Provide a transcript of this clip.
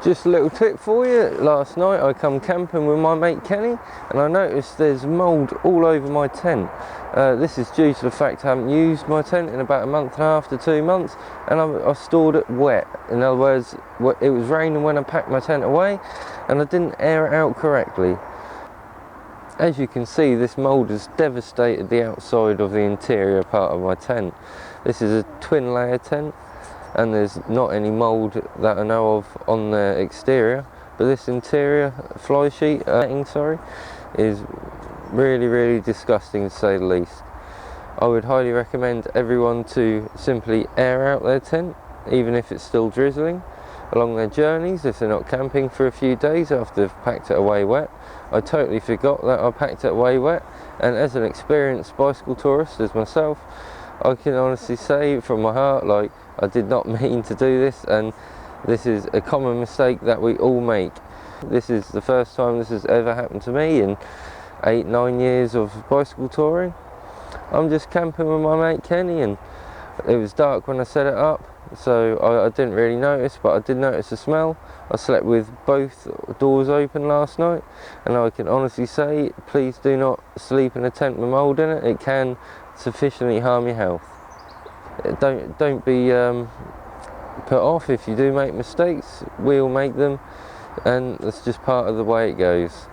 Just a little tip for you. Last night I come camping with my mate Kenny and I noticed there's mould all over my tent. This is due to the fact I haven't used my tent in about a month and a half to 2 months, and I stored it wet. In other words, it was raining when I packed my tent away and I didn't air it out correctly. As you can see, this mould has devastated the outside of the interior part of my tent. This is a twin layer tent and there's not any mould that I know of on the exterior, but this interior fly sheet is really disgusting to say the least. I would highly recommend everyone to simply air out their tent, even if it's still drizzling, along their journeys if they're not camping for a few days after they've packed it away wet. I totally forgot that I packed it away wet, and as an experienced bicycle tourist as myself, I can honestly say from my heart, like, I did not mean to do this, and this is a common mistake that we all make. This is the first time this has ever happened to me in 8-9 years of bicycle touring. I'm just camping with my mate Kenny and it was dark when I set it up, so I didn't really notice, but I did notice the smell. I slept with both doors open last night, and I can honestly say, please do not sleep in a tent with mould in it. It can sufficiently harm your health. Don't be put off if you do make mistakes. We all make them, and that's just part of the way it goes.